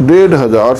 1500